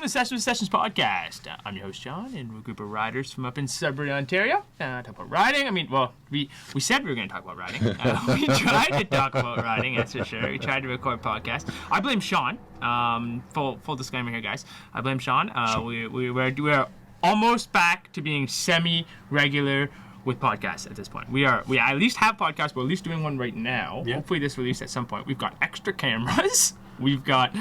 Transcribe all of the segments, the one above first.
the Sessions podcast. I'm your host, John, and we're a group of riders from up in Sudbury, Ontario. Talk about riding. I mean, well, we said we were going to talk about riding. We tried to talk about riding, that's for sure. We tried to record a podcast. I blame Sean. Full disclaimer here, guys. I blame Sean. We're almost back to being semi-regular with podcasts at this point. We at least have podcasts. We're at least doing one right now. Yeah. Hopefully this released at some point. We've got extra cameras. We've got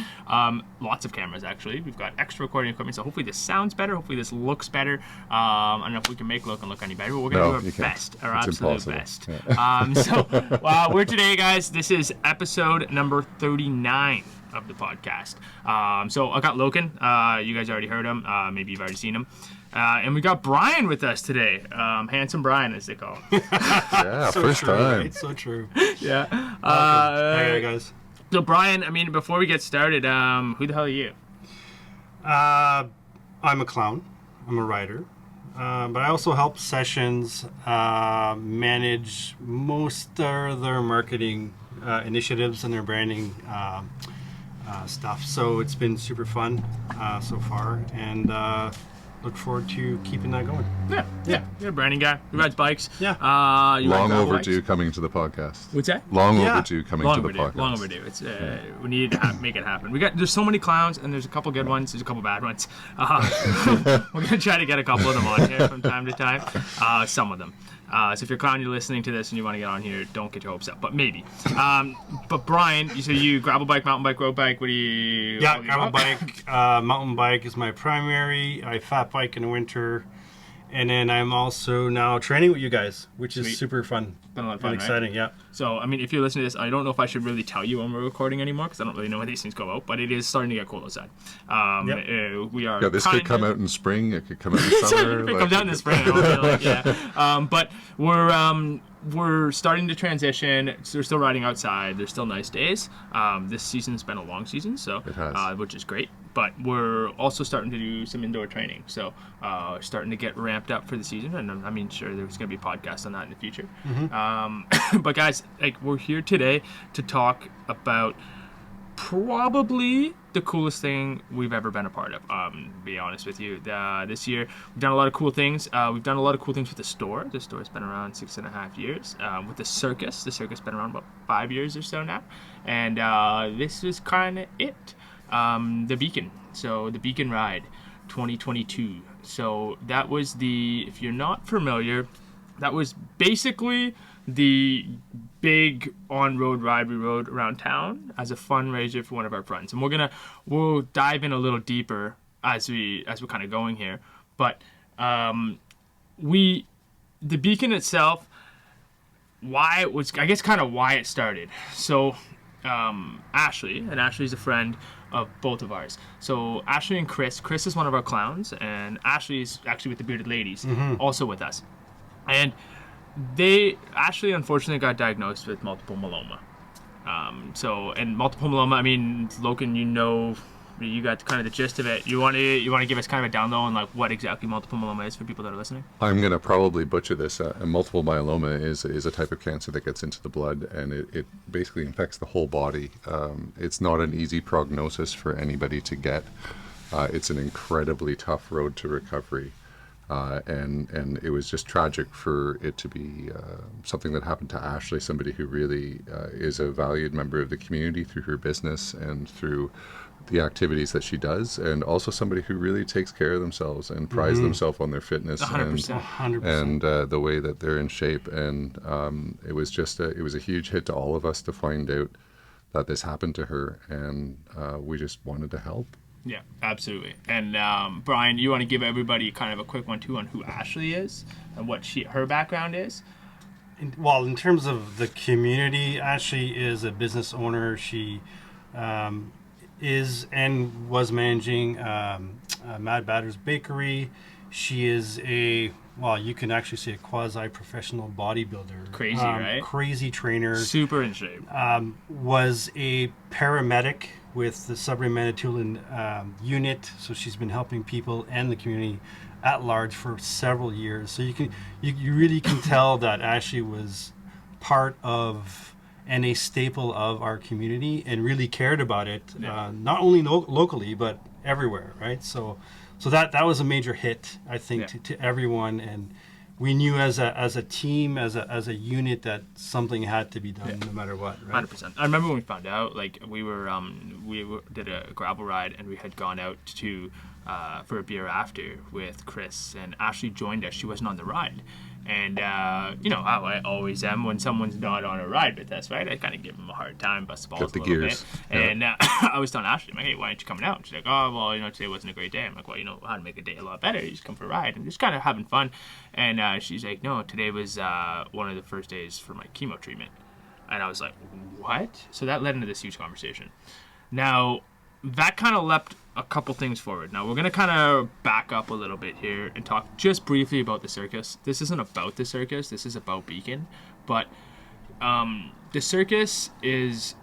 lots of cameras, actually. We've got extra recording equipment, so hopefully this sounds better. Hopefully this looks better. I don't know if we can make Loken look any better, but we're going to do our best, our absolute best. Yeah. We're today, guys. This is episode number 39 of the podcast. So I got Loken. You guys already heard him. Maybe you've already seen him. And we got Brian with us today. Handsome Brian, as they call him. Yeah, so first time. It's so true. Yeah. Hey, guys. So, Brian, I mean, before we get started, who the hell are you? I'm a clown. I'm a writer. But I also help Sessions manage most of their marketing initiatives and their branding stuff. So it's been super fun so far. And look forward to keeping that going. Yeah. You're a branding guy. Who rides bikes. Yeah. Long overdue coming to the podcast. What's that? Long overdue coming to the podcast. Long overdue. It's we need to make it happen. There's so many clowns, and there's a couple good ones. There's a couple bad ones. We're gonna try to get a couple of them on here from time to time. Some of them. So if you're a clown, you're listening to this and you want to get on here, don't get your hopes up. But maybe. But Brian, so you gravel bike, mountain bike, road bike. What do you? Yeah, gravel bike, mountain bike is my primary. I fat bike in the winter, and then I'm also now training with you guys, which is super fun. Been a lot of fun, and exciting, right? Yeah. So I mean, if you're listening to this, I don't know if I should really tell you when we're recording anymore because I don't really know when these things go out. But it is starting to get cool outside. We are. Yeah, this could come out in spring. It could come out in summer. It comes out in the spring. But we're starting to transition. So we're still riding outside. There's still nice days. This season's been a long season, so it has. Which is great. But we're also starting to do some indoor training. So starting to get ramped up for the season. And I mean, sure, there's going to be podcasts on that in the future. Mm-hmm. But guys, we're here today to talk about probably the coolest thing we've ever been a part of. To be honest with you, this year we've done a lot of cool things. We've done a lot of cool things with the store. The store's been around 6.5 years. With the circus has been around about 5 years or so now. And this is kind of it. The Beacon. So the Beacon Ride 2022. So that was if you're not familiar, that was basically the big on-road ride we rode around town as a fundraiser for one of our friends. And we'll dive in a little deeper as we're kind of going here. But the Beacon itself, why it started. So Ashley's a friend of both of ours. So Ashley and Chris is one of our clowns, and Ashley's actually with the Bearded Ladies, also with us. And Ashley unfortunately got diagnosed with multiple myeloma. And multiple myeloma, I mean, Loken, you got kind of the gist of it. You want to give us kind of a down low on like what exactly multiple myeloma is for people that are listening? I'm going to probably butcher this. Multiple myeloma is a type of cancer that gets into the blood, and it basically infects the whole body. It's not an easy prognosis for anybody to get. It's an incredibly tough road to recovery. And it was just tragic for it to be something that happened to Ashley, somebody who really is a valued member of the community through her business and through the activities that she does, and also somebody who really takes care of themselves and prides themselves on their fitness 100%. and the way that they're in shape. And it was a huge hit to all of us to find out that this happened to her, and we just wanted to help. Yeah, absolutely. And Brian, you want to give everybody kind of a quick 1-2 on who Ashley is and what her background is? In terms of the community, Ashley is a business owner. She is and was managing Mad Batter's Bakery. She is you can actually say a quasi-professional bodybuilder. Crazy, right? Crazy trainer. Super in shape. Was a paramedic with the Sudbury Manitoulin unit, so she's been helping people and the community at large for several years. So you really can tell that Ashley was part of and a staple of our community and really cared about it, not only locally but everywhere, right? So that was a major hit, I think, to everyone, and we knew as a team, as a unit, that something had to be done no matter what, right? 100%. I remember when we found out, like we did a gravel ride, and we had gone out to for a beer after with Chris, and Ashley joined us. She wasn't on the ride. And, you know, how I always am when someone's not on a ride with us, right? I kind of give them a hard time, bust the balls a little bit. And I was telling Ashley, I'm like, hey, why aren't you coming out? She's like, oh, well, you know, today wasn't a great day. I'm like, well, you know how to make a day a lot better. You just come for a ride. And just kind of having fun. And she's like, no, today was one of the first days for my chemo treatment. And I was like, what? So that led into this huge conversation. Now, that kind of leapt a couple things forward. Now, we're going to kind of back up a little bit here and talk just briefly about the circus. This isn't about the circus. This is about Beacon. But the circus it's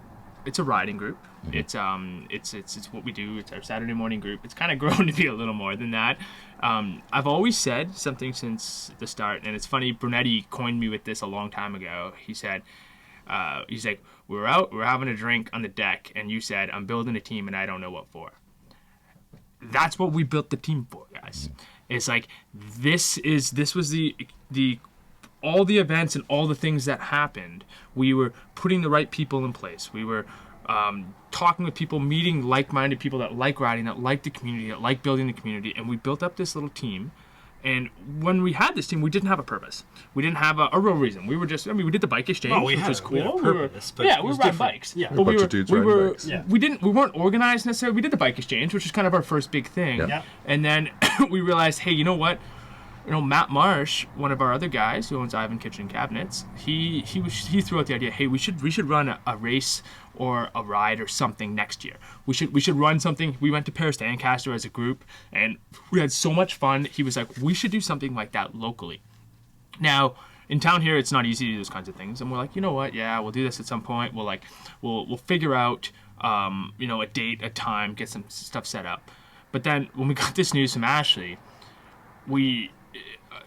a riding group. It's what we do. It's our Saturday morning group. It's kind of grown to be a little more than that. I've always said something since the start, and it's funny, Brunetti coined me with this a long time ago. He said, he's like, we're having a drink on the deck, and you said, I'm building a team and I don't know what for. That's what we built the team for, guys. It's like, this was the all the events and all the things that happened. We were putting the right people in place. We were talking with people, meeting like-minded people that like riding, that like the community, that like building the community, and we built up this little team. And when we had this team, we didn't have a purpose. We didn't have a real reason. We were just, we did the bike exchange, which was cool. We had a purpose, we were riding bikes. Yeah. But we weren't organized necessarily. We did the bike exchange, which was kind of our first big thing. Yeah. And then we realized, hey, you know what? You know, Matt Marsh, one of our other guys who owns Ivan Kitchen Cabinets, he threw out the idea, hey, we should run a race or a ride or something next year. We should run something. We went to Paris to Ancaster as a group, and we had so much fun. He was like, we should do something like that locally. Now, in town here, it's not easy to do those kinds of things, and we're like, you know what? Yeah, we'll do this at some point. We'll figure out, you know, a date, a time, get some stuff set up. But then when we got this news from Ashley,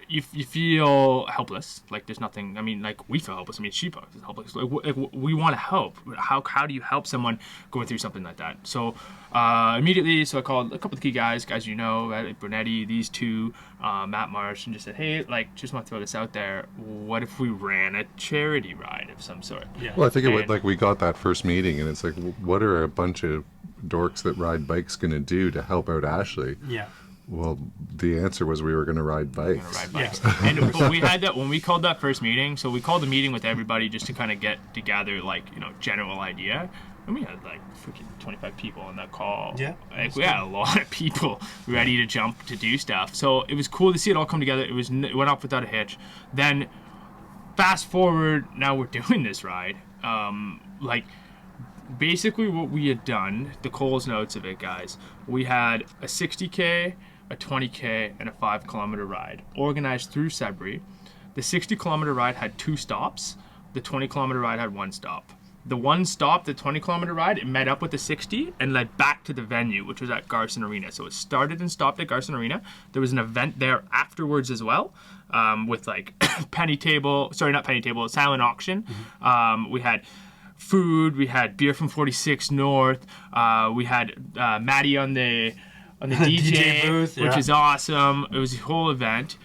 you feel helpless. Like there's nothing. I mean, like we feel helpless. I mean, she feels helpless. Like we want to help. How do you help someone going through something like that? So immediately, I called a couple of the key guys you know, right? Brunetti, these two, Matt Marsh, and just said, hey, like just want to throw this out there. What if we ran a charity ride of some sort? Yeah. Well, I think we got that first meeting, and it's like, what are a bunch of dorks that ride bikes going to do to help out Ashley? Yeah. Well, the answer was we were going to ride bikes. And but we had that when we called that first meeting. So we called a meeting with everybody just to kind of get together, like, you know, general idea. And we had like freaking 25 people on that call. Yeah. Like we had a lot of people ready to jump to do stuff. So it was cool to see it all come together. It went off without a hitch. Then fast forward, now we're doing this ride. Like basically what we had done, the Coles notes of it, guys. We had a 60K, a 20K, and a 5-kilometer ride organized through Sudbury. The 60-kilometer ride had 2 stops. The 20-kilometer ride had 1 stop. The 1 stop, the 20-kilometer ride, it met up with the 60 and led back to the venue, which was at Garson Arena. So it started and stopped at Garson Arena. There was an event there afterwards as well, with like silent auction. Mm-hmm. We had food, we had beer from 46 North, we had Maddie on the DJ booth, which is awesome. It was a whole event.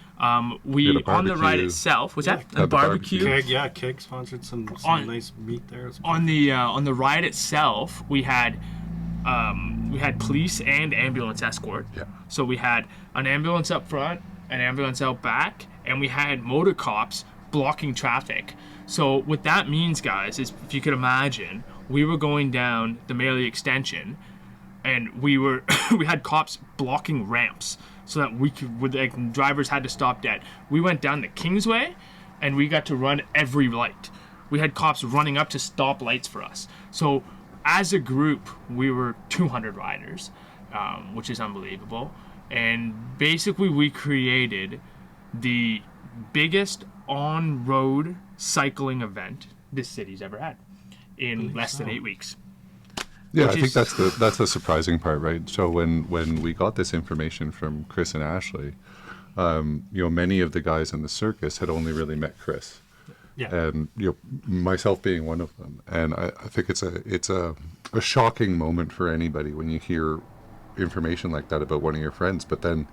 We on the ride itself was that a barbecue? Keg sponsored some nice meat there. On the ride itself, we had police and ambulance escort. Yeah. So we had an ambulance up front, an ambulance out back, and we had motor cops blocking traffic. So what that means, guys, is if you could imagine, we were going down the Maley Extension, and we had cops blocking ramps so that drivers had to stop dead. We went down the Kingsway, and we got to run every light. We had cops running up to stop lights for us. So as a group, we were 200 riders, which is unbelievable. And basically, we created the biggest on-road cycling event this city's ever had in less than 8 weeks. Yeah, I think that's the surprising part, right? So when we got this information from Chris and Ashley, you know, many of the guys in the circus had only really met Chris, and you know, myself being one of them. And I think it's a shocking moment for anybody when you hear information like that about one of your friends, but then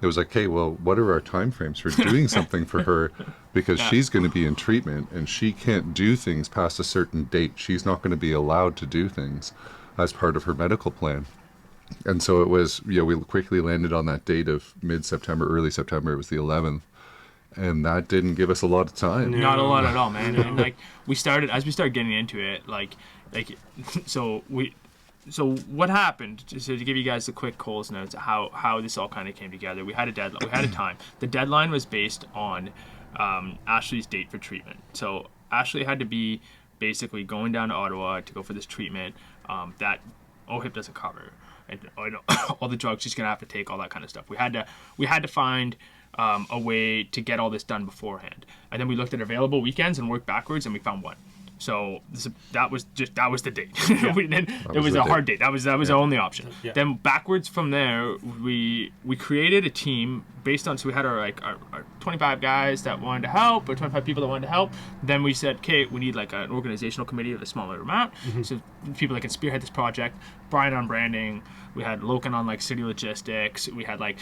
it was like, hey, well, what are our time frames for doing something for her? Because she's going to be in treatment and she can't do things past a certain date. She's not going to be allowed to do things as part of her medical plan. And so it was, we quickly landed on that date of mid-September, early September. It was the 11th. And that didn't give us a lot of time. No. Not a lot at all, man. And like we started getting into it, so what happened? Just to give you guys the quick Coles notes, how this all kind of came together. We had a deadline. We had a time. The deadline was based on Ashley's date for treatment. So Ashley had to be basically going down to Ottawa to go for this treatment that OHIP doesn't cover, and all the drugs she's gonna have to take, all that kind of stuff. We had to find a way to get all this done beforehand, and then we looked at available weekends and worked backwards, and we found one. So that was the date. Yeah. It was a hard date. That was the only option. Yeah. Then backwards from there, we created a team based on, so we had our 25 guys that wanted to help, or 25 people that wanted to help. Then we said, okay, we need like an organizational committee of a smaller amount. Mm-hmm. So people that can spearhead this project. Brian on branding. We had Loken on like city logistics. We had like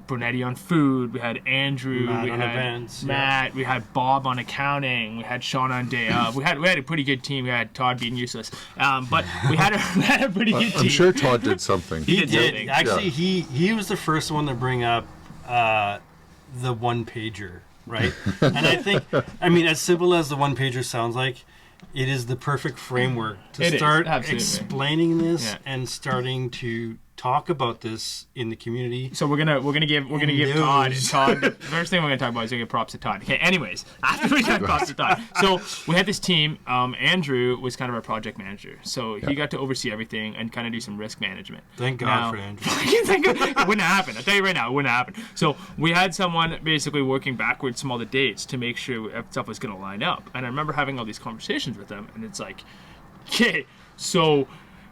Brunetti on food. We had Andrew. Matt we on had events. Matt. Yeah. We had Bob on accounting. We had Sean on day of. We had a pretty good team. We had Todd being useless, but we had a pretty good team. I'm sure Todd did something. He did. Actually, he was the first one to bring up the one pager, right? And I think, as simple as the one pager sounds like, it is the perfect framework to start explaining this and starting to talk about this in the community. So we're gonna give Todd. The first thing we're gonna talk about is gonna give props to Todd. Okay. Anyways, after we talk props to Todd, so we had this team. Andrew was kind of our project manager, so he got to oversee everything and kind of do some risk management. Thank God for Andrew. It wouldn't happen. I'll tell you right now, it wouldn't happen. So we had someone basically working backwards from all the dates to make sure stuff was gonna line up. And I remember having all these conversations with them, and it's like, okay, so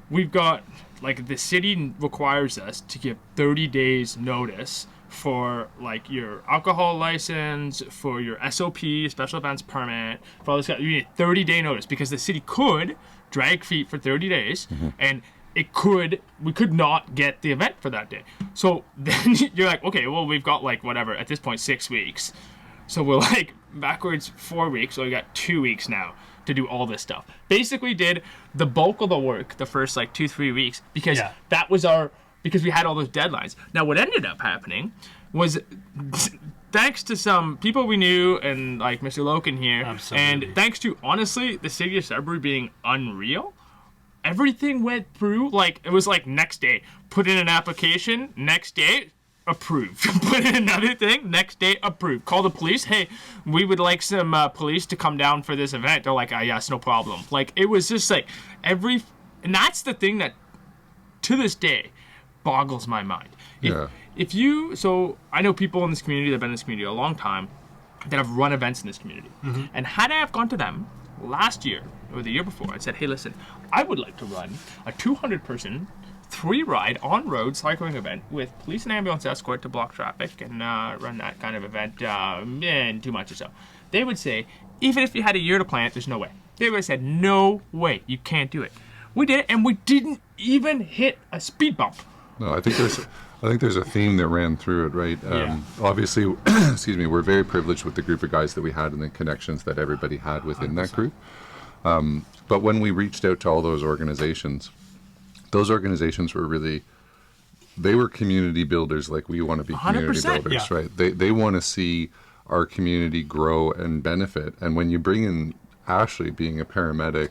we've got, like, the city requires us to give 30 days notice for like your alcohol license, for your SOP, special events permit, for all this. You need a 30-day notice because the city could drag feet for 30 days, and we could not get the event for that day. So then you're like, okay, well, we've got like whatever at this point 6 weeks, so we're like backwards 4 weeks, so we got 2 weeks now to do all this stuff. Basically did the bulk of the work the first like 2-3 weeks because that was because we had all those deadlines. Now what ended up happening was, thanks to some people we knew and like Mr. Loken here, and thanks to honestly the city of Sudbury being unreal, everything went through. Like it was like next day, put in an application, next day approved. Put in another thing, next day approved. Call the police, hey, we would like some police to come down for this event. They're like, yes, no problem. Like it was just like and that's the thing that to this day boggles my mind. So I know people in this community that have been in this community a long time that have run events in this community. Mm-hmm. And had I have gone to them last year or the year before, I said, hey, listen, I would like to run a 200-person 3-ride on-road cycling event with police and ambulance escort to block traffic and run that kind of event in 2 months or so. They would say, even if you had a year to plan it, there's no way. They would have said, no way, you can't do it. We did it, and we didn't even hit a speed bump. No, I think there's a theme that ran through it, right? Obviously, excuse me, we're very privileged with the group of guys that we had and the connections that everybody had within 100%. That group. But when we reached out to all those organizations were really, they were community builders like we want to be community builders, right? They want to see our community grow and benefit. And when you bring in Ashley being a paramedic,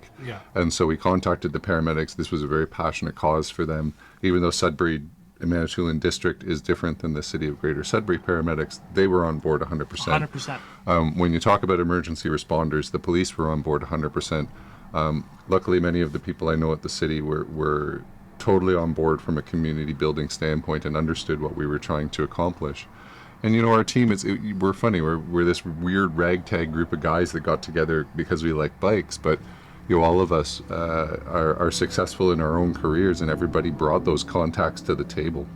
and so we contacted the paramedics. This was a very passionate cause for them. Even though Sudbury and Manitoulin District is different than the City of Greater Sudbury paramedics, they were on board 100%. 100%. When you talk about emergency responders, the police were on board 100%. Luckily, many of the people I know at the city were totally on board from a community building standpoint and understood what we were trying to accomplish. And our team we're funny. We're this weird ragtag group of guys that got together because we like bikes, but all of us are successful in our own careers, and everybody brought those contacts to the table,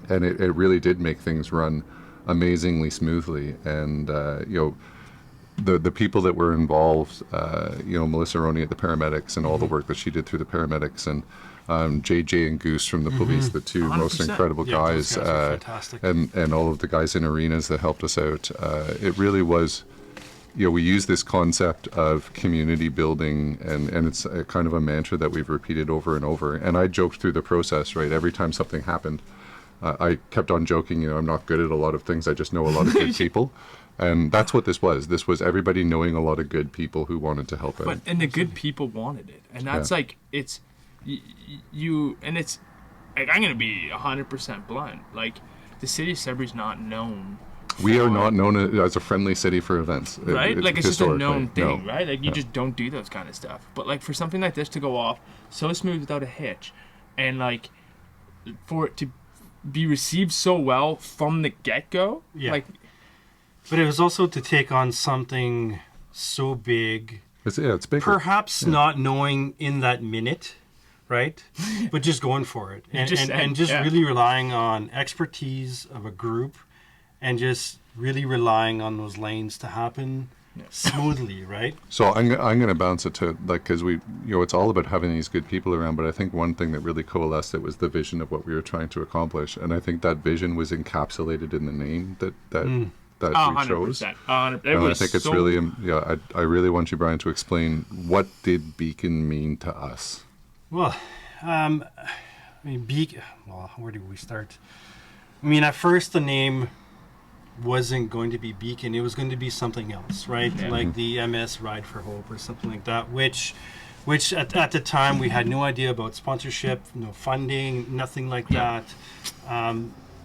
and it really did make things run amazingly smoothly. And the people that were involved, Melissa Roney at the paramedics and all the work that she did through the paramedics, and JJ and Goose from the police, the two most 100%. incredible guys, those guys are fantastic. and all of the guys in arenas that helped us out. It really was, we use this concept of community building, and it's a kind of a mantra that we've repeated over and over. And I joked through the process, right? Every time something happened, I kept on joking, I'm not good at a lot of things. I just know a lot of good people. And that's what this was. This was everybody knowing a lot of good people who wanted to help out. And the good people wanted it. And that's like, it's, and it's, like, I'm going to be 100% blunt. Like, the city of Sudbury's not known. We are not known as a friendly city for events. Right? It's just a known thing, No. right? Like, you just don't do those kind of stuff. But, like, for something like this to go off so smooth without a hitch, and, like, for it to be received so well from the get-go, like... But it was also to take on something so big. It's bigger. Perhaps not knowing in that minute, right? But just going for it. And just really relying on expertise of a group, and just really relying on those lanes to happen smoothly, right? So I'm going to bounce it to, like, because it's all about having these good people around, but I think one thing that really coalesced it was the vision of what we were trying to accomplish. And I think that vision was encapsulated in the name that we chose. 100%. And I think it's really, I really want you, Brian, to explain, what did Beacon mean to us? Well, Beacon, where do we start? I mean, at first the name wasn't going to be Beacon. It was going to be something else, right? Yeah. Like the MS Ride for Hope or something like that, which at the time we had no idea about sponsorship, no funding, nothing like that.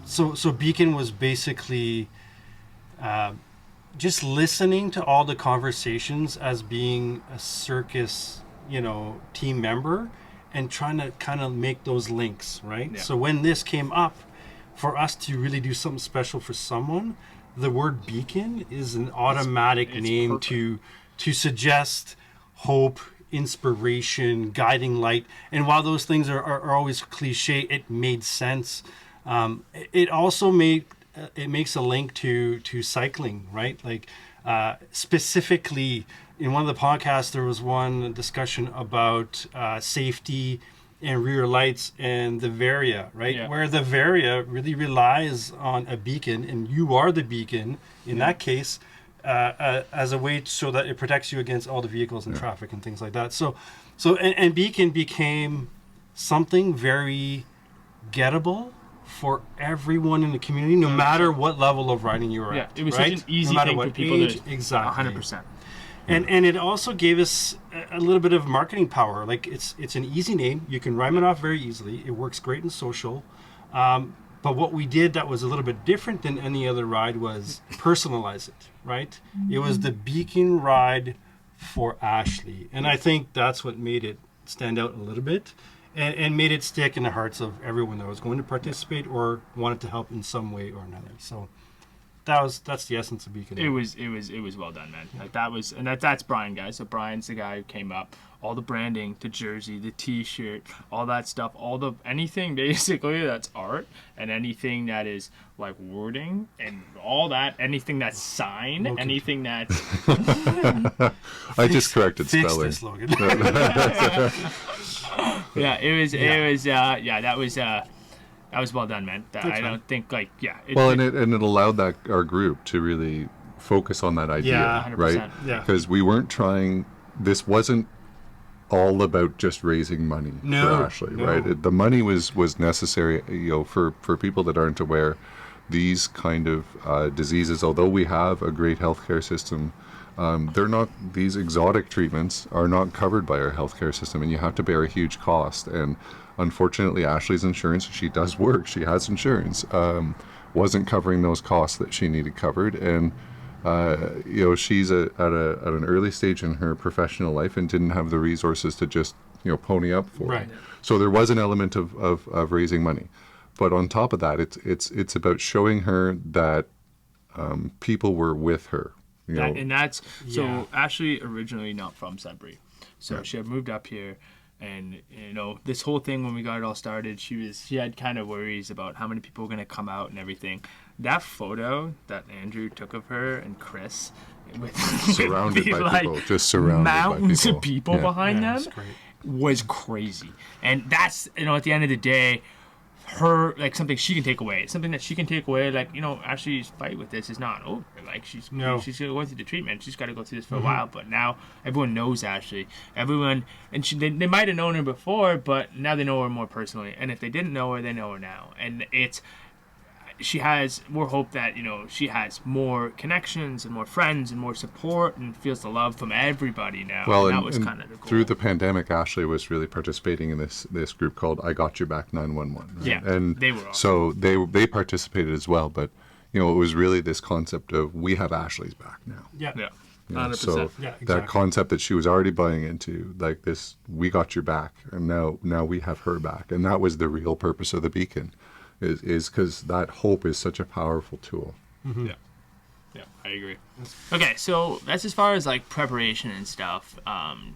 So Beacon was basically just listening to all the conversations as being a circus, team member, and trying to kind of make those links, right? Yeah. So when this came up, for us to really do something special for someone, the word Beacon is an automatic name perfect. to suggest hope, inspiration, guiding light. And while those things are always cliche, it made sense. It also makes a link to cycling, right? Like specifically in one of the podcasts, there was one discussion about safety and rear lights and the Varia, right? Yeah. Where the Varia really relies on a beacon, and you are the beacon in that case, as a way so that it protects you against all the vehicles and traffic and things like that. So Beacon became something very gettable for everyone in the community, no matter what level of riding you were at. It was right? such an easy no matter thing what for people age, to... exactly. 100%. And it also gave us a little bit of marketing power. Like, it's an easy name. You can rhyme it off very easily. It works great in social. But what we did that was a little bit different than any other ride was personalize it, right? It was the Beacon Ride for Ashley. And I think that's what made it stand out a little bit and made it stick in the hearts of everyone that was going to participate or wanted to help in some way or another. So that's the essence of Beacon. It was well done, man. Like, that's Brian, guys. So Brian's the guy who came up, all the branding, the jersey, the T-shirt, all that stuff, anything basically that's art, and anything that is like wording and all that, anything that's sign, anything that's. I just corrected fix spelling. this, Logan. That was well done, man. I don't think and it allowed our group to really focus on that idea, Yeah, 100%. right? Yeah. Because we weren't trying. This wasn't all about just raising money for Ashley, right? The money was necessary, for people that aren't aware. These kind of diseases, although we have a great healthcare system, they're not. These exotic treatments are not covered by our healthcare system, and you have to bear a huge cost. And unfortunately, Ashley's insurance, she does work, she has insurance, wasn't covering those costs that she needed covered. And she's at an early stage in her professional life and didn't have the resources to just pony up for it. So there was an element of raising money, but on top of that, it's about showing her that people were with her. Ashley originally not from Sudbury, so she had moved up here. And this whole thing, when we got it all started, she had kind of worries about how many people were going to come out and everything. That photo that Andrew took of her and Chris, surrounded by people, just surrounded mountains by people. of people behind them. was crazy. And that's, at the end of the day, her, like, something she can take away. Something that she can take away, like, Ashley's fight with this is not over. Like, she's going through the treatment. She's got to go through this for a while. But now everyone knows Ashley. Everyone, and they might have known her before, but now they know her more personally. And if they didn't know her, they know her now. And she has more hope that, she has more connections and more friends and more support and feels the love from everybody now. Well, and that was kind of the goal. Through the pandemic, Ashley was really participating in this group called I Got Your Back 911. Right? Yeah, and they were awesome. So they participated as well, but it was really this concept of we have Ashley's back now. Yeah. 100%. So exactly. that concept that she was already buying into, like this, we got your back, and now we have her back, and that was the real purpose of the beacon. Is because that hope is such a powerful tool. Mm-hmm. Yeah, I agree. Okay, so that's as far as like preparation and stuff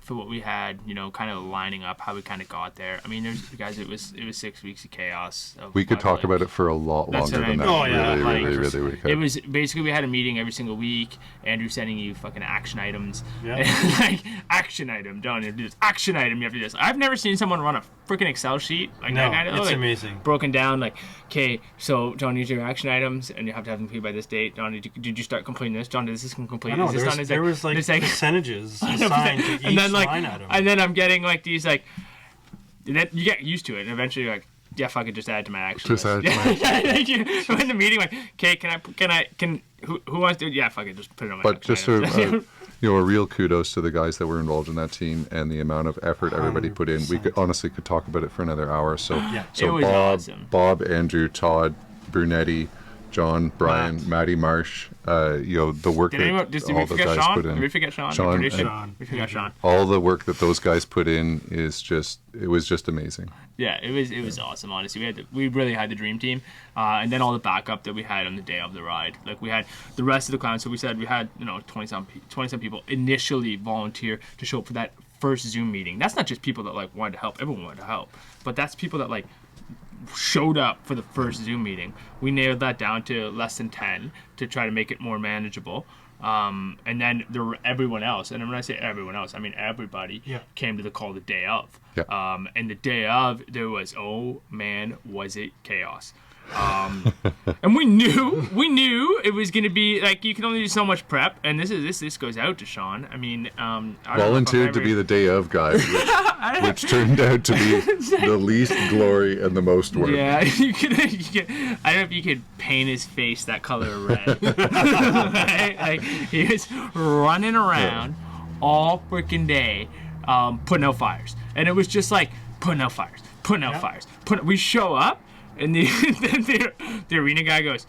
for what we had, kind of lining up how we kind of got there. I mean, it was 6 weeks of chaos. We could talk about it for a lot longer than that. Oh, yeah. Really, we could. It was basically we had a meeting every single week. Andrew sending you fucking action items. Yeah. Like, action item, John, you have to do this. Action item, you have to do this. I've never seen someone run a freaking Excel sheet like that kind of. It's like, amazing. Broken down, like, okay, so John, use your action items, and you have to have them complete by this date. John, did you start completing this? John, is this complete? I know, Is this done? there was like percentages assigned to each and then, like, line item. And then I'm getting like these like, that you get used to it, and eventually you're like, yeah, fuck it, just add it to my action. Just add it to my action. So in the meeting, like, okay, who wants to? Yeah, fuck it, just put it on my. But just a real kudos to the guys that were involved in that team and the amount of effort everybody put in. We could talk about it for another hour. So, it was awesome. Bob, Andrew, Todd, Brunetti, John, Brian, Maddie Marsh, the work that all the guys put in. Did we forget Sean? Sean. We forgot Sean. All the work that those guys put in it was just amazing. Yeah, it was awesome. Honestly, we really had the dream team, and then all the backup that we had on the day of the ride. Like, we had the rest of the clowns. So we said we had 20-some people initially volunteer to show up for that first Zoom meeting. That's not just people that like wanted to help. Everyone wanted to help, but that's people that like showed up for the first Zoom meeting. We nailed that down to less than 10 to try to make it more manageable. And then everyone else, and when I say everyone else, I mean everybody came to the call the day of. Yeah. And the day of, there was, oh man, was it chaos. And we knew it was going to be like, you can only do so much prep, and this goes out to Sean. I mean, volunteered to be the day of guy, which turned out to be the least glory and the most work. Yeah, you could, I don't know if you could paint his face that color of red. Right? Like, he was running around all freaking day, putting out fires, and it was just like putting out fires. We show up. And the arena guy goes,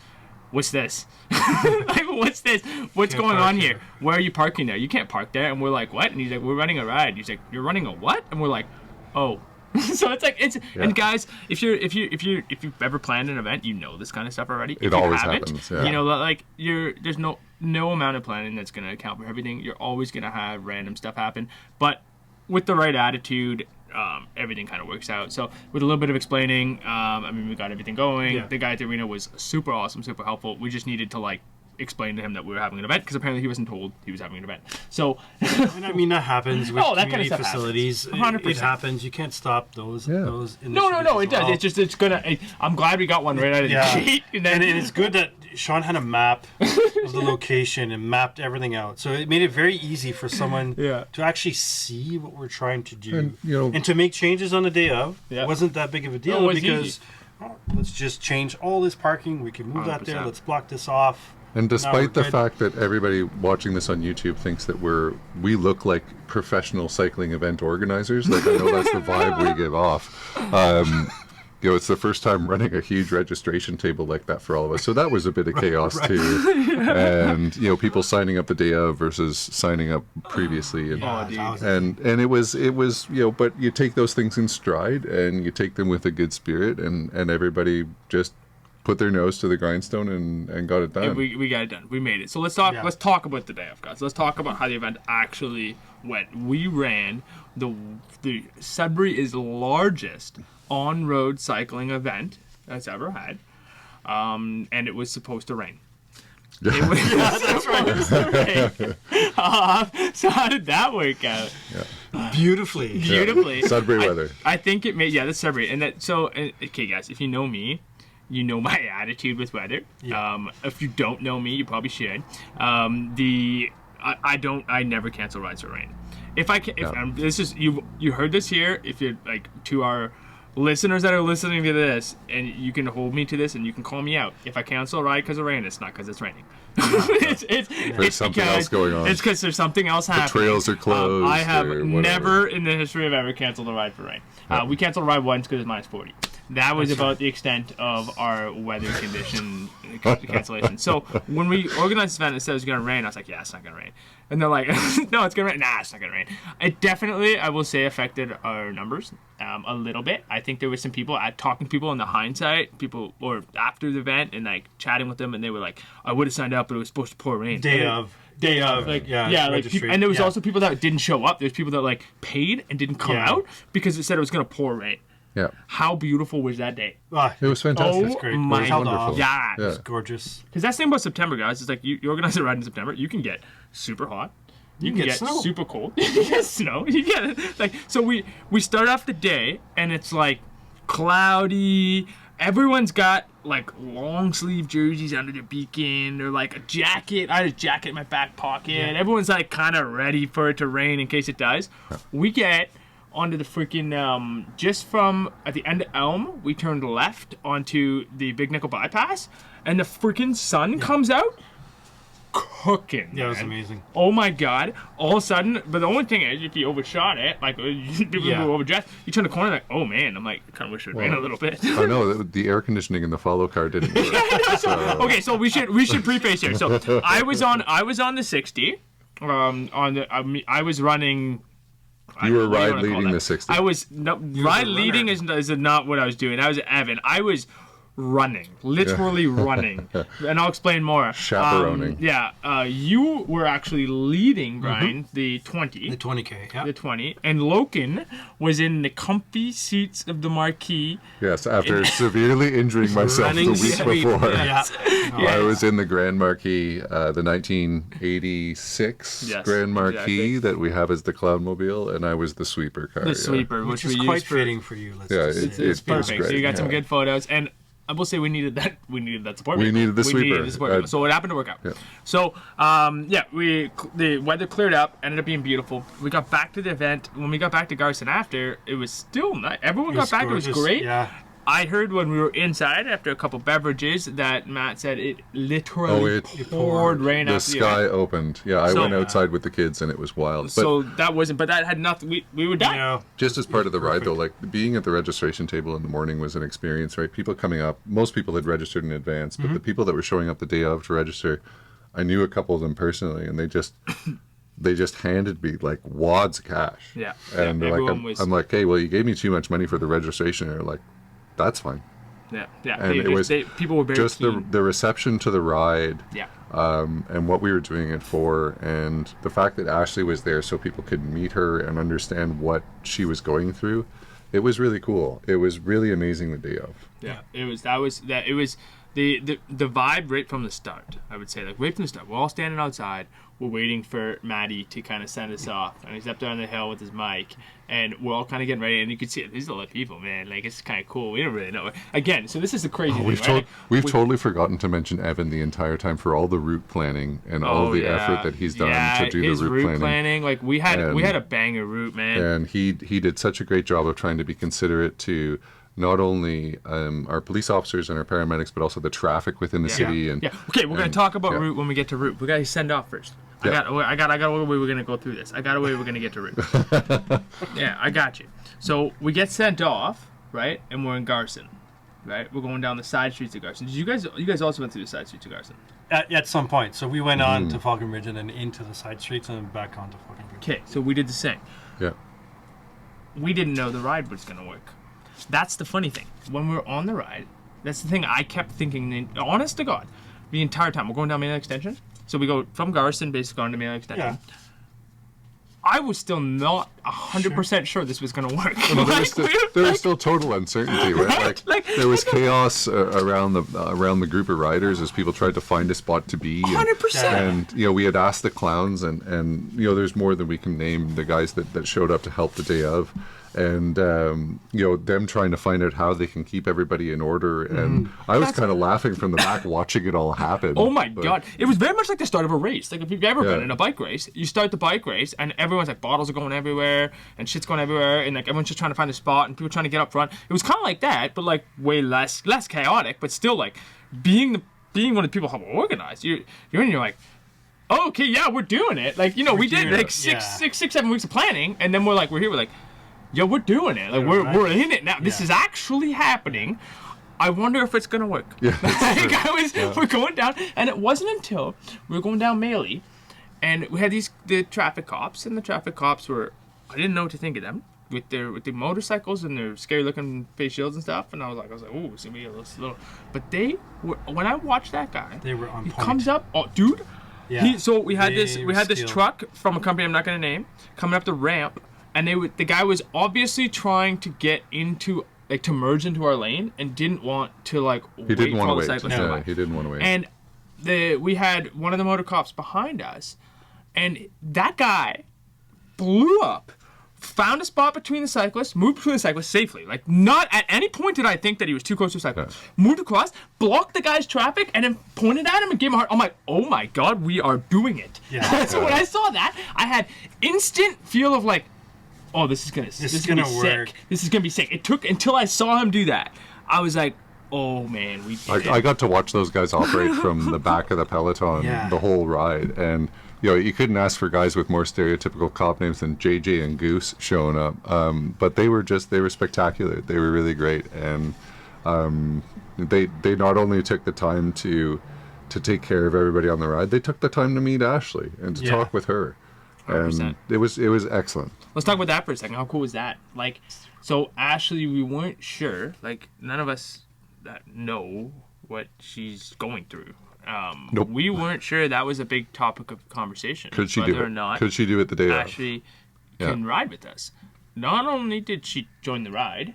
what's this? Like, what's this? What's going on here? Where are you parking there? You can't park there. And we're like, what? And he's like, we're running a ride. He's like, you're running a what? And we're like, oh. So it's like, and guys, if you've ever planned an event, this kind of stuff already. It always happens. Yeah. Like, there's no amount of planning that's going to account for everything. You're always going to have random stuff happen. But with the right attitude, everything kind of works out. So with a little bit of explaining, we got everything going. Yeah. The guy at the arena was super awesome, super helpful. We just needed to like explain to him that we were having an event, because apparently he wasn't told he was having an event. So and I mean, that happens with community kind of facilities. 100%. It happens. You can't stop those. No, It does. It's gonna. I'm glad we got one right out of the gate. And it's good that Sean had a map of the location and mapped everything out. So it made it very easy for someone to actually see what we're trying to do, and to make changes on the day of. It wasn't that big of a deal, because let's just change all this parking. We can move 100%. That there. Let's block this off. And despite the fact that everybody watching this on YouTube thinks that we look like professional cycling event organizers, like, I know that's the vibe we give off. It's the first time running a huge registration table like that for all of us. So that was a bit of chaos too. And, people signing up the day of versus signing up previously. And it was, but you take those things in stride and you take them with a good spirit, and everybody just put their nose to the grindstone and got it done. And we got it done. We made it. So let's talk. Let's talk about the day of, guys. Let's talk about how the event actually went. We ran the Sudbury is the largest on-road cycling event that's ever had, and it was supposed to rain. Yeah, that's right. So how did that work out? Beautifully. Beautifully. Sudbury weather. I think it made, that's Sudbury. And that, so, okay, guys, if you know me, you know my attitude with weather. Yeah. If you don't know me, you probably should. I never cancel rides for rain. If I can, this is, you heard this here. If you're like, to our listeners that are listening to this, and you can hold me to this, and you can call me out. If I cancel a ride because of rain, it's not because it's raining. It's something because else going on. It's because there's something else happening. Trails are closed. I have or never in the history of ever canceled a ride for rain. We canceled a ride once because it's minus 40. That was about the extent of our weather condition cancellation. So when we organized this event and said it was going to rain, I was like, yeah, it's not going to rain. And they're like, no, it's going to rain. Nah, it's not going to rain. It definitely, I will say, affected our numbers a little bit. I think there were some people, talking to people in the hindsight, people, or after the event, and like chatting with them, and they were like, I would have signed up, but it was supposed to pour rain. Day of, like people, and there was also people that didn't show up. There's people that like paid and didn't come out because it said it was going to pour rain. Yeah. How beautiful was that day? It was fantastic. That's great. My wonderful. God. It was gorgeous. Because that's the thing about September, guys. It's like you organize a ride in September, you can get super hot. You can get snow. super cold. You get snow. You get like, so we start off the day and it's like cloudy. Everyone's got like long sleeve jerseys under their beacon or like a jacket. I had a jacket in my back pocket. Yeah. Everyone's like kind of ready for it to rain in case it does. We get onto the freaking just from at the end of Elm, we turned left onto the Big Nickel bypass, and the freaking sun comes out, cooking. Yeah, it was man. amazing. Oh my God! All of a sudden, but the only thing is, if you overshot it, like people who overdressed, you turn the corner, like, oh man, I'm like, I kind of wish it would rain a little bit. I know the air conditioning in the follow car didn't work. Okay, so we should preface here. So I was on the 60. I was running. You were ride leading the 60. I was ride leading is not what I was doing. I was Evan. I was running, literally running, and I'll explain more. Chaperoning. You were actually leading, Brian, the 20. The 20K, yeah. The 20, and Loken was in the comfy seats of the marquee. Yes, after severely injuring myself the week before. Yeah. I was in the Grand Marquis, the 1986 Grand Marquis that we have as the Cloudmobile, and I was the sweeper car. The sweeper, which is we quite used for, fitting for you. it's perfect. Great. So you got some good photos, and I will say we needed that support. We needed the sweeper. So it happened to work out. Yeah. So the weather cleared up, ended up being beautiful. We got back to the event. When we got back to Garson after, it was still nice. Everyone got back. Gorgeous. It was great. Yeah. I heard when we were inside after a couple beverages that Matt said it literally poured rain the out the sky event. opened. Yeah, I went outside with the kids and it was wild. But So that wasn't, but that had nothing. We were done. Yeah. just as part of the ride though, like being at the registration table in the morning was an experience, right? People coming up, most people had registered in advance, but the people that were showing up the day of to register, I knew a couple of them personally, and they just handed me like wads of cash. Yeah. And they're like, I'm like, hey, well, you gave me too much money for the registration. And they're like, that's fine. Yeah. And People were very just keen. the reception to the ride. Yeah. And what we were doing it for, and the fact that Ashley was there so people could meet her and understand what she was going through, it was really cool. It was really amazing the day of. Yeah, it was the vibe right from the start. I would say, like, right from the start, we're all standing outside. We're waiting for Maddie to kind of send us off, and he's up there on the hill with his mic, and we're all kind of getting ready. And you can see it. There's a lot of people, man. Like, it's kind of cool. We don't really know. Again, so this is the crazy thing. We've totally forgotten to mention Evan the entire time for all the route planning and all the effort that he's done to do his the route planning. Like, we had a banger route, man. And he did such a great job of trying to be considerate to not only our police officers and our paramedics, but also the traffic within the city. And okay, we're gonna talk about route when we get to route. We gotta send off first. I got a way we're gonna go through this. I got a way we're gonna get to route. Yeah, I got you. So we get sent off, right? And we're in Garson, right? We're going down the side streets of Garson. You guys also went through the side streets of Garson? At some point. So we went on to Falcon Ridge and then into the side streets and then back onto Falcon Ridge. Okay, so we did the same. Yeah. We didn't know the ride was gonna work. That's the funny thing. When we were on the ride, that's the thing I kept thinking, honest to God, the entire time. We're going down Main Extension. So we go from Garson, basically, on to Main Extension. Yeah. I was still not 100% sure this was gonna work. Well, there was still total uncertainty, right? Like there was chaos around the group of riders as people tried to find a spot to be. 100%. And we had asked the clowns, and there's more than we can name, the guys that showed up to help the day of. And them trying to find out how they can keep everybody in order, and I was kind of laughing from the back watching it all happen. Oh my God! It was very much like the start of a race. Like if you've ever been in a bike race, you start the bike race, and everyone's like bottles are going everywhere, and shit's going everywhere, and like everyone's just trying to find a spot, and people trying to get up front. It was kind of like that, but like way less chaotic, but still like being one of the people who organized. You're like, oh, okay, yeah, we're doing it. Like we did like 7 weeks of planning, and then we're like. Yo, we're doing it. Like we're in it now. This is actually happening. I wonder if it's gonna work. Yeah, we're going down, and it wasn't until we were going down Maley, and we had the traffic cops, and the traffic cops were, I didn't know what to think of them with their motorcycles and their scary looking face shields and stuff, and I was like, ooh, it's gonna be a little. But they were, when I watched that guy, they were on point. He comes up, dude. Yeah. So we had this truck from a company I'm not gonna name coming up the ramp. And the guy was obviously trying to get into, like, to merge into our lane and didn't want to, like, wait for all the cyclists to come. He didn't want to wait. And we had one of the motor cops behind us, and that guy blew up, found a spot between the cyclists, moved between the cyclists safely. Like, not at any point did I think that he was too close to a cyclist. Yeah. Moved across, blocked the guy's traffic, and then pointed at him and gave him a heart. I'm like, oh my God, we are doing it. Yeah. So when I saw that, I had instant feel of, like, oh, this is gonna work. Sick. This is gonna be sick. It took until I saw him do that. I was like, oh man, we did it. I got to watch those guys operate from the back of the peloton the whole ride, and you couldn't ask for guys with more stereotypical cop names than JJ and Goose showing up. But they were spectacular. They were really great, and they not only took the time to take care of everybody on the ride, they took the time to meet Ashley and to talk with her. 100%. And it was excellent. Let's talk about that for a second. How cool was that? Like, so Ashley, we weren't sure. Like, none of us that know what she's going through. Nope. We weren't sure that was a big topic of conversation. Could she do it? Or not Could she do it the day Ashley can ride with us. Not only did she join the ride,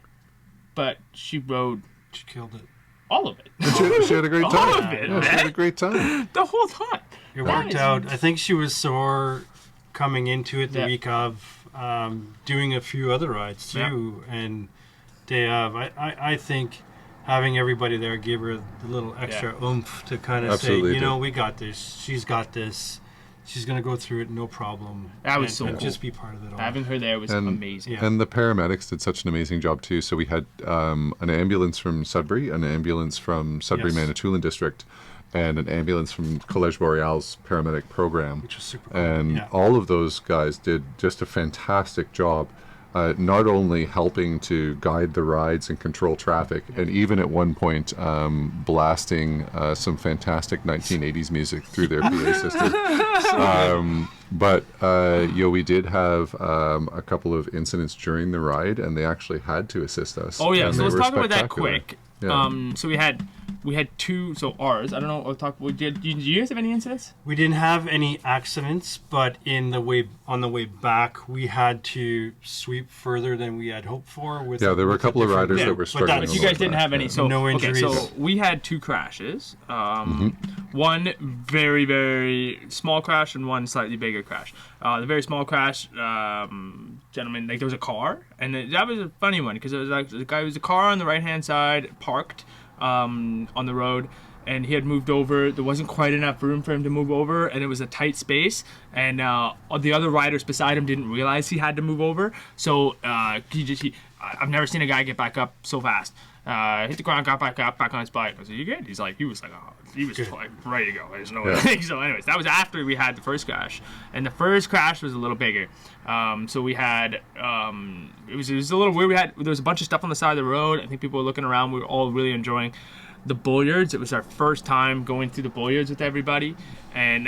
but she rode. She killed it. All of it. She had a great time. All of it. Yeah, she had a great time. The whole time. It worked out. I think she was sore coming into it the week of, doing a few other rides too, and day of. I think having everybody there gave her the little extra oomph to kind of say, we got this. She's got this. She's gonna go through it, no problem. That was so cool. Just be part of it all. Having her there was amazing. Yeah. And the paramedics did such an amazing job too. So we had an ambulance from Sudbury, an ambulance from Sudbury Manitoulin District, and an ambulance from Collège Boreal's paramedic program. Which was super cool. And all of those guys did just a fantastic job, not only helping to guide the rides and control traffic, and even at one point blasting some fantastic 1980s music through their PA system. But we did have a couple of incidents during the ride, and they actually had to assist us. Oh yeah, and so let's talk about that quick. Yeah. So we had two. So ours, I don't know. Did you guys have any incidents? We didn't have any accidents, but on the way back, we had to sweep further than we had hoped for. There were a couple of riders that were struggling. But you guys didn't have any. So no injuries. Okay, so we had two crashes. One very very small crash and one slightly bigger crash. The very small crash, gentlemen, like there was a car, and that was a funny one because it was like there was a car on the right hand side parked on the road, and he had moved over. There wasn't quite enough room for him to move over, and it was a tight space, and the other riders beside him didn't realize he had to move over, so I've never seen a guy get back up so fast. Hit the ground, got back up, back on his bike. I was like, "You good?" He was like ready to go. There's no way. So anyways, that was after we had the first crash, and the first crash was a little bigger. So we had it was a little weird. There was a bunch of stuff on the side of the road. I think people were looking around. We were all really enjoying the bulliards. It was our first time going through the bulliards with everybody, and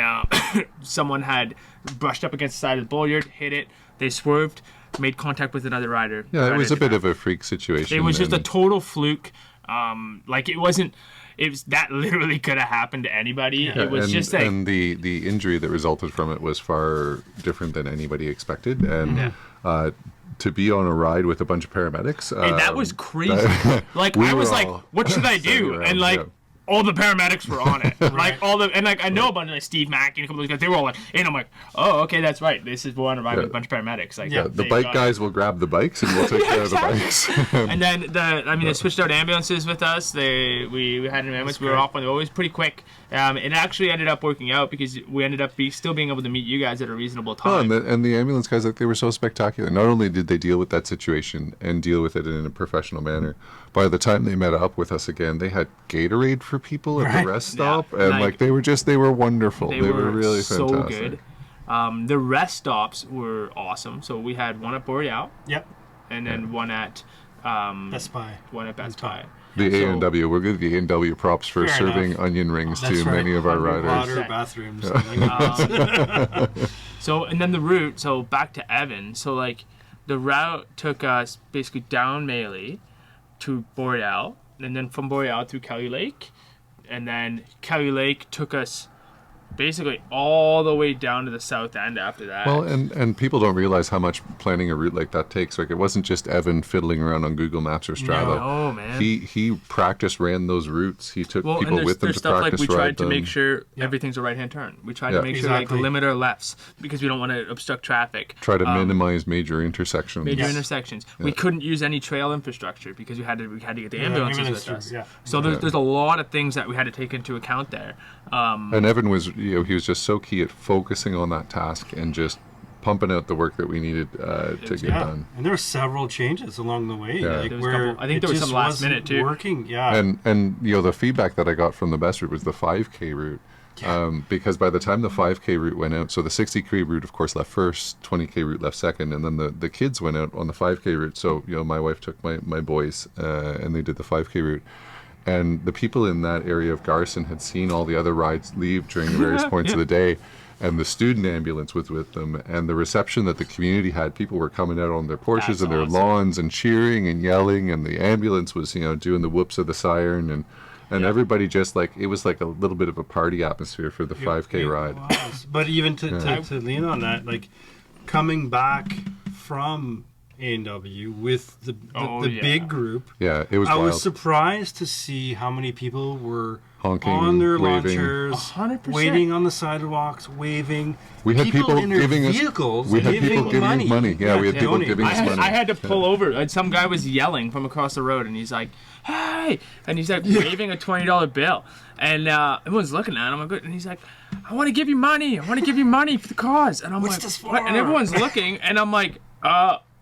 someone had brushed up against the side of the bulliard, hit it. They swerved, made contact with another rider. Yeah, it was a bit of a freak situation. It was just a total fluke. Like it wasn't. it was that literally could have happened to anybody. Yeah. It was and, just like and the injury that resulted from it was far different than anybody expected, and to be on a ride with a bunch of paramedics, and that was crazy. Like we I was were like, all what should I standing do? around, And like. yeah. All the paramedics were on it, like I know a bunch of like Steve Mack and a couple of these guys. They were all like, and I'm like, oh, okay, that's right. This is one ride with a bunch of paramedics. Like, The they bike got- guys will grab the bikes and we'll take care of the bikes. And then they switched out ambulances with us. We had an ambulance. We were off on it was pretty quick. It actually ended up working out because we ended up still being able to meet you guys at a reasonable time. And the ambulance guys, like, they were so spectacular. Not only did they deal with that situation and deal with it in a professional manner, by the time they met up with us again, they had Gatorade for people at the rest stop, and like, they were wonderful. They were really so fantastic. good. The rest stops were awesome. So we had one at Boreal, Yep. and then one at Best Buy. One at Best Buy. The A&W, we're good. The A&W props for Fair serving enough. onion rings That's to right. many of our riders. Water, bathrooms. Like So and then the route. So back to Evan. So like the route took us basically down Melee to Boreal, and then from Boreal through Kelly Lake, and then Kelly Lake took us basically all the way down to the south end after that. Well, and people don't realize how much planning a route like that takes. Like, it wasn't just Evan fiddling around on Google Maps or Strava. No, man. He practice ran those routes. He took Well, people and with them there's to stuff like practice we tried ride to them. make sure everything's a right-hand turn. We tried Yeah. to make sure like Exactly. limit our lefts because we don't want to obstruct traffic. Try to minimize major intersections. Major intersections. We couldn't use any trail infrastructure because we had to get the ambulances ambulance with us. yeah. So there's a lot of things that we had to take into account there. And Evan was, he was just so key at focusing on that task and just pumping out the work that we needed to get Yeah, done. and there were several changes along the way. Yeah. Like There was a where couple- I think it there was just some last wasn't minute, too. Working, yeah. And the feedback that I got from the best route was the 5K route. Because by the time the 5K route went out, so the 60K route, of course, left first, 20K route left second, and then the kids went out on the 5K route. So, my wife took my boys, and they did the 5K route. And the people in that area of Garson had seen all the other rides leave during the various points of the day. And the student ambulance was with them. And the reception that the community had, people were coming out on their Porsches That's and their awesome. lawns and cheering and yelling. And the ambulance was, doing the whoops of the siren. And everybody just it was like a little bit of a party atmosphere for the 5K ride. was. But even to lean on that, like coming back from A&W with the big group, Yeah, it was I wild. was surprised to see how many people were Honking, on their waving. launchers, 100%. waiting on the sidewalks, waving. We had people in their giving us- vehicles, we had people giving us money. Yeah, we had people donate. giving us money. I had to pull over, and some guy was yelling from across the road, and he's like, "Hey!" And he's like waving a $20 bill, and everyone's looking at him. And he's like, "I want to give you money. I want to give you money for the cause." And I'm What's like, this for? "What?" And everyone's looking, and I'm like,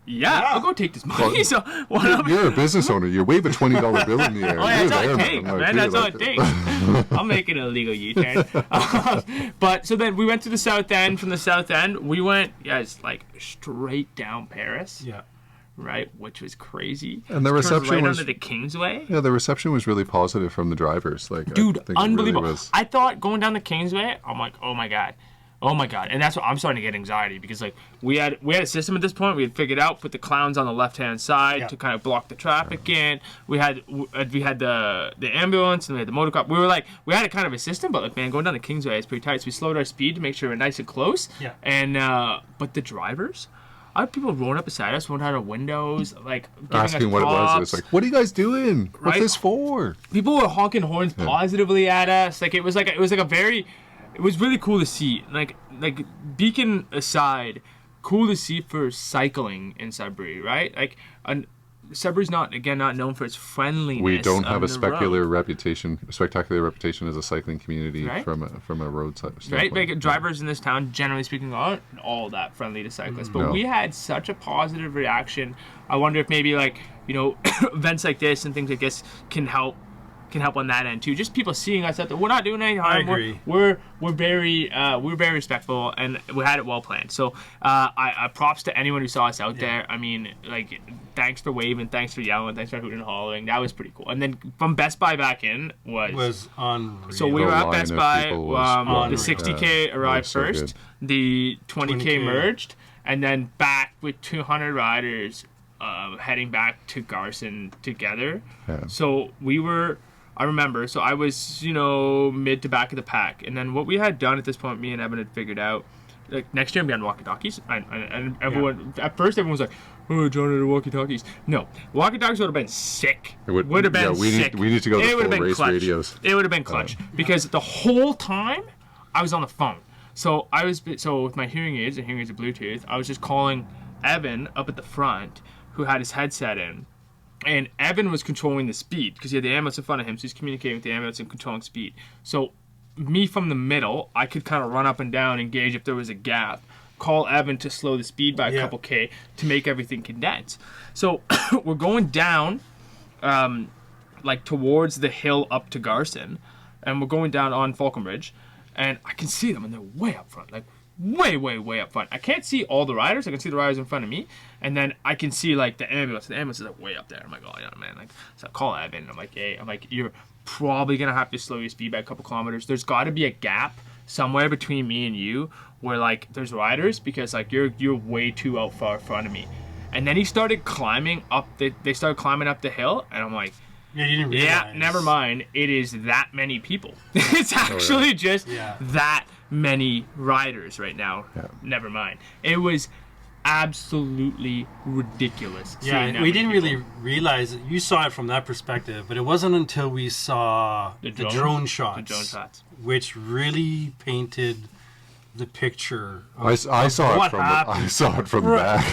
Yeah, I'll go take this money." So You're a business owner. You wave a $20 bill in the air. Oh, yeah, You're that's all there, it takes, Like, man. dude, That's all like- it takes. I'll make an illegal U-turn. But so then we went to the south end. From the south end, we went, straight down Paris, Yeah. right? Which was crazy. And the Turns reception right was- under the Kingsway. Yeah, the reception was really positive from the drivers. Like, Dude, I think it really unbelievable. was. I thought going down the Kingsway, I'm like, oh my god, and that's what I'm starting to get anxiety because we had a system at this point. We had figured out put the clowns on the left hand side to kind of block the traffic in. We had the ambulance and we had the motor cop. We had a kind of a system, but man, going down the Kingsway is pretty tight. So we slowed our speed to make sure we're nice and close. Yeah. And but the drivers. I had people rolling up beside us, rolling out our windows, giving Asking us what it was. It props. was like, what are you guys doing? What's Right? this for? People were honking horns positively at us. It was really cool to see. Like Beacon aside, cool to see for cycling in Sudbury, right? Sudbury's not known for its friendliness. We don't have on a the spectacular road, spectacular reputation as a cycling community Right? from a roadside right? standpoint. Drivers in this town, generally speaking, aren't all that friendly to cyclists. But No. we had such a positive reaction. I wonder if maybe events like this and things like this can help on that end too. Just people seeing us out there. We're not doing any harm. I agree. We're very respectful, and we had it well planned. So I props to anyone who saw us out there. I mean, thanks for waving, thanks for yelling, thanks for hooting and hollering. That was pretty cool. And then from Best Buy back in Was unreal. so we The were at line Best of Buy. people was The unreal. 60K arrived so first. good. The 20K 20K. merged, and then back with 200 riders heading back to Garson together. Yeah. So we were I remember. So I was, mid to back of the pack. And then what we had done at this point, me and Evan had figured out, like, next year I'm getting walkie-talkies. And everyone, at first everyone was like, oh, John had walkie-talkies. No, walkie-talkies would have been sick. It would have been sick. We need to go to full race radios. It would have been clutch. Because the whole time I was on the phone. So with my hearing aids, and hearing aids are Bluetooth, I was just calling Evan up at the front, who had his headset in. And Evan was controlling the speed because he had the ambulance in front of him, so he's communicating with the ambulance and controlling speed. So me from the middle, I could kind of run up and down and gauge if there was a gap, call Evan to slow the speed by a couple K to make everything condense. So we're going down like towards the hill up to Garson, and we're going down on Falconbridge, and I can see them, and they're way up front, like way, way, way up front. I can't see all the riders. I can see the riders in front of me, and then I can see like the ambulance. The ambulance is like way up there. I'm like, oh yeah, man. Like, so I call Evan, and I'm like, hey, you're probably gonna have to slow your speed by a couple kilometers. There's got to be a gap somewhere between me and you where like there's riders, because like you're way too out far in front of me. And then he started climbing up they started climbing up the hill, and I'm like, yeah, you didn't realize. Yeah, never mind. It is that many people. It's actually just that many riders right now. Yeah. Never mind. It was absolutely ridiculous. Yeah, we didn't really realize it. You saw it from that perspective, but it wasn't until we saw the drone shots, which really painted the picture. I saw it from the back.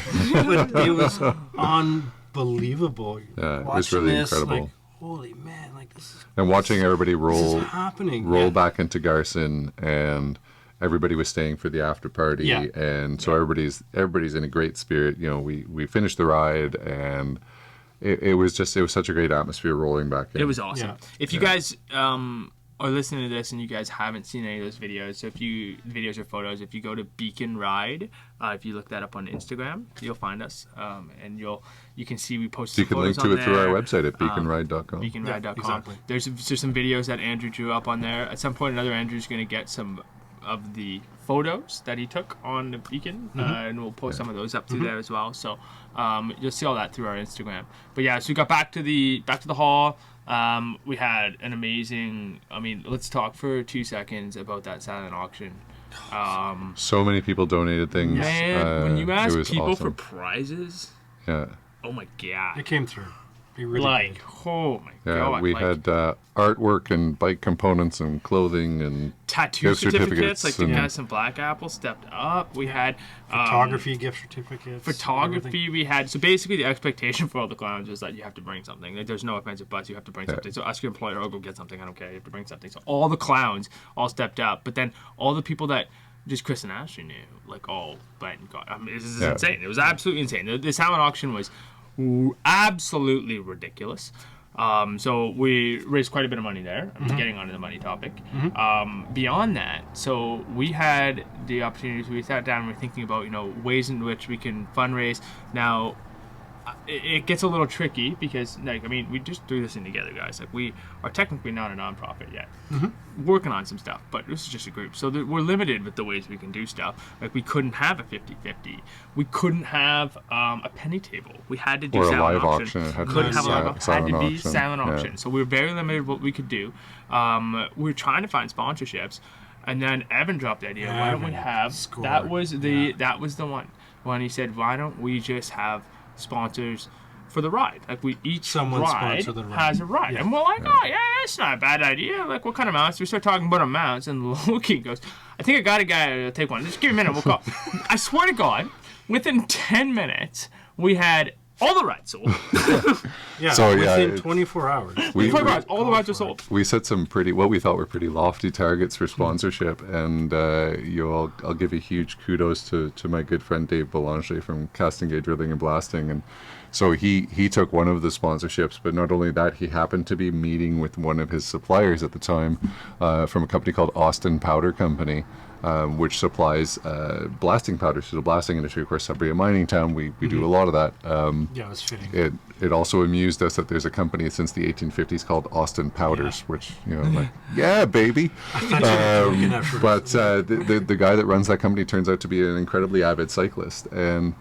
But it was unbelievable. Yeah, it was really incredible. Like, holy man, like this is. And watching everybody roll back into Garson, and everybody was staying for the after party, and so everybody's in a great spirit. We finished the ride, and it was such a great atmosphere rolling back in. It was awesome. Yeah. If you guys are listening to this and you guys haven't seen any of those videos, so videos or photos, if you go to Beacon Ride, if you look that up on Instagram, you'll find us, and you can see we posted some photos on there. You can link to it through our website at beaconride.com. Beaconride.com. Yeah, exactly. There's some videos that Andrew drew up on there. At some point or another, Andrew's going to get some of the photos that he took on the Beacon, and we'll post some of those up through there as well. So you'll see all that through our Instagram. But yeah, so we got back to the hall. We had an amazing. Let's talk for 2 seconds about that silent auction. So many people donated things. Man, when you ask people awesome. for prizes, oh my god, it came through. Really like, oh my god. We had artwork and bike components and clothing and tattoo certificates. Like the guys in Black Apple stepped up. We had photography gift certificates. We had. So basically, the expectation for all the clowns is that you have to bring something. Like, there's no offensive buts. You have to bring something. So ask your employer, go get something. I don't care. You have to bring something. So all the clowns all stepped up. But then all the people that just Chris and Ashley knew, like, all went and got. This is insane. It was absolutely insane. The silent auction was absolutely ridiculous. So we raised quite a bit of money there. I'm just getting onto the money topic. Beyond that, so we had the opportunities. We sat down and we were thinking about ways in which we can fundraise. Now it gets a little tricky because we just threw this in together, guys. Like, we are technically not a nonprofit yet. Working on some stuff, but this is just a group, so we're limited with the ways we can do stuff. Like, we couldn't have a 50-50. We couldn't have a penny table. We had to do silent auction. Couldn't have a live auction. Had to be silent auction. So we were very limited what we could do. We were trying to find sponsorships, and then Evan dropped the idea. Why don't we have? That was the one when he said, why don't we just have sponsors for the ride? Like, someone ride has a ride, and we're like, oh yeah, that's not a bad idea. Like, what kind of mounts? We start talking about amounts, and Loki goes, I think I got a guy to take one. Just give me a minute, we'll call. I swear to God, within 10 minutes, we had all the rides sold. Within 24 hours. All the rides are sold. We set some what we thought were pretty lofty targets for sponsorship, and I'll give a huge kudos to my good friend Dave Belanger from Castingay Drilling and Blasting, and so he took one of the sponsorships, but not only that, he happened to be meeting with one of his suppliers at the time, from a company called Austin Powder Company, which supplies blasting powders to the blasting industry. Of course, Sudbury, a mining town, we do a lot of that. It was fitting. It also amused us that there's a company since the 1850s called Austin Powders, which, like, yeah, baby. But the guy that runs that company turns out to be an incredibly avid cyclist. And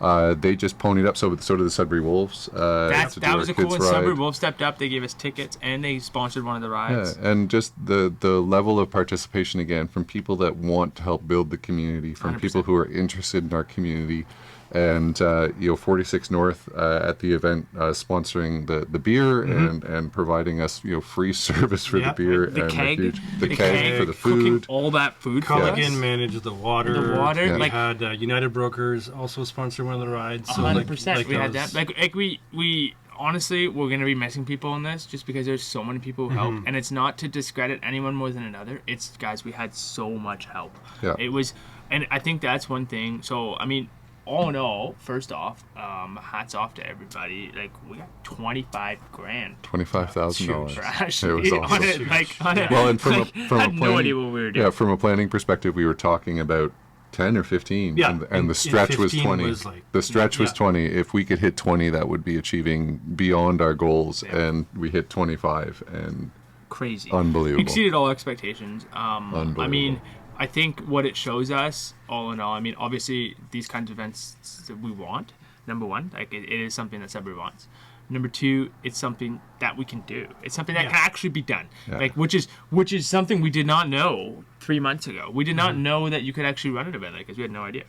They just ponied up. So do the Sudbury Wolves. That to do was our a cool kids' one. Sudbury ride. Wolf stepped up. They gave us tickets and they sponsored one of the rides. Yeah, and just the level of participation again from people that want to help build the community, from 100%. people who are interested in our community, and 46 North at the event sponsoring the beer and providing us free service for the beer The and keg, the keg for the cooking food. all that food for us. Culligan managed the water. The water, Yeah. We like had United Brokers also sponsor one of the rides. So 100%. We had those- that. Like we honestly, we're gonna be missing people in this just because there's so many people who help, and it's not to discredit anyone more than another. It's guys, we had so much help. Yeah. It was, and I think that's one thing. So I mean, all in all, first off, hats off to everybody. Like we got 25 grand. $25,000. For It Ashley was awesome. on it, like on it. Well, and from like, a had no planning- idea what we were doing. Yeah, from a planning perspective, we were talking about 10 or 15, Yeah, and and the stretch was 15 20. was like- The stretch was yeah. 20. If we could hit 20, that would be achieving beyond our goals, and we hit 25, and Crazy. Unbelievable. Exceeded all expectations. I mean, Unbelievable. I think what it shows us, all in all, I mean, obviously these kinds of events that we want. Number one, like it is something that Sudbury wants. Number two, it's something that we can do. It's something that Yeah. can actually be done. Yeah. Like which is something we did not know 3 months ago. We did not know that you could actually run an event like this. We had no idea.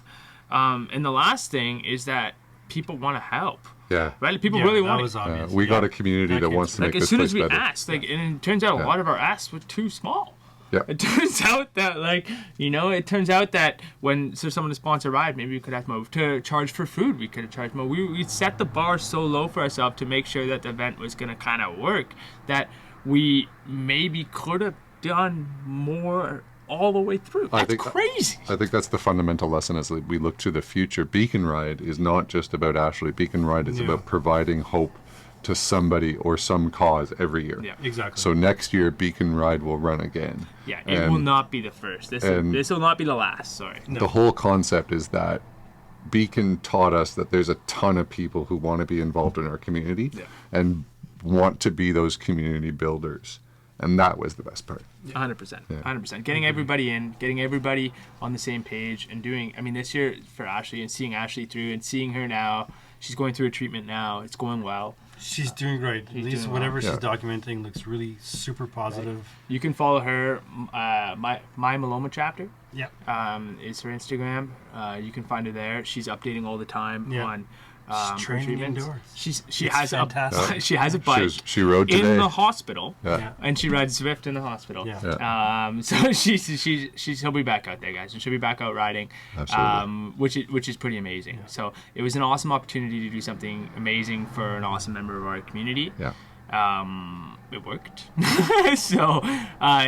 And the last thing is that people want to help. yeah. Right? People Yeah, really that want it. was obvious. We Yeah. got a community that That wants to Like make as this soon place as we better. asked, like, and it turns out a lot of our asks were too small. Yeah. It turns out that, like, it turns out that when someone to sponsor a ride, maybe we could have more. To charge for food, we could have charged more. We set the bar so low for ourselves to make sure that the event was going to kind of work that we maybe could have done more all the way through. I That's think- crazy. I think that's the fundamental lesson as we look to the future. Beacon Ride is not just about Ashley. Beacon Ride is Yeah. about providing hope to somebody or some cause every year. Yeah. Exactly. So next year, Beacon Ride will run again. Yeah, it And will not be the first. This will not be the last. Sorry. The whole concept is that Beacon taught us that there's a ton of people who want to be involved in our community and want to be those community builders. And that was the best part. 100%. 100%. Getting everybody in, getting everybody on the same page, and doing. I mean, this year for Ashley and seeing Ashley through and seeing her now, she's going through a treatment now. It's going well. She's doing great. At least doing whatever well. she's Yeah. documenting looks really super positive. You can follow her. My myeloma chapter Yeah. is her Instagram. You can find her there. She's updating all the time Yeah. on her training treatments. indoors. She It's has fantastic. she has a bike She rode today. in the hospital. Yeah. And she rides Zwift in the hospital. Yeah. So she'll be back out there, guys, and she'll be back out riding. Absolutely. Which is pretty amazing. So it was an awesome opportunity to do something amazing for an awesome member of our community. Yeah. It worked. So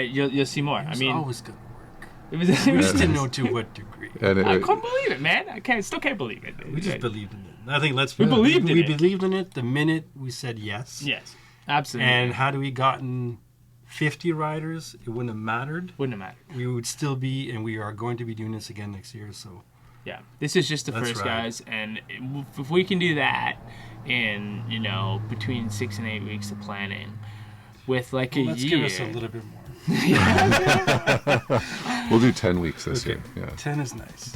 you'll see more. I It's mean, always gonna work. it was. We just didn't know to what degree. And I couldn't believe it, man. Still can't believe it. We just believed in it. I think We believed in we it. believed in it the minute we said yes. Yes, absolutely. And had we gotten 50 riders, it wouldn't have mattered. Wouldn't have mattered. We would still be, and we are going to be doing this again next year. So Yeah, this is just the That's first, right. guys, and if we can do that in between 6 and 8 weeks of planning, with like a let's year. give us a little bit more. We'll do 10 weeks this Okay. year. Yeah. 10 is nice.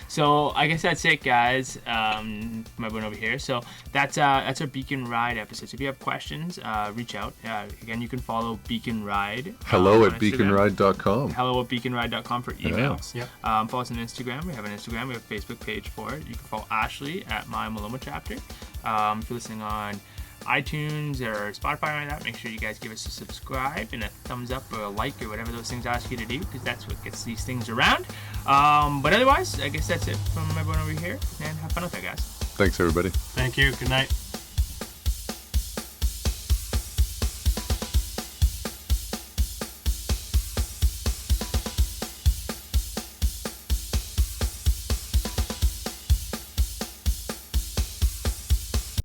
So I guess that's it, guys. My one over here. So that's our Beacon Ride episode. So if you have questions, reach out. Again, you can follow Beacon Ride. Hello on at Instagram. beaconride.com. Hello at beaconride.com for emails. Yeah. Follow us on Instagram. We have an Instagram. We have a Facebook page for it. You can follow Ashley at My Myeloma Chapter. If you're listening on iTunes or Spotify or like that, make sure you guys give us a subscribe and a thumbs up or a like or whatever those things ask you to do, because that's what gets these things around. But otherwise, I guess that's it from everyone over here, and have fun with that, guys. Thanks, everybody. Thank you. Good night.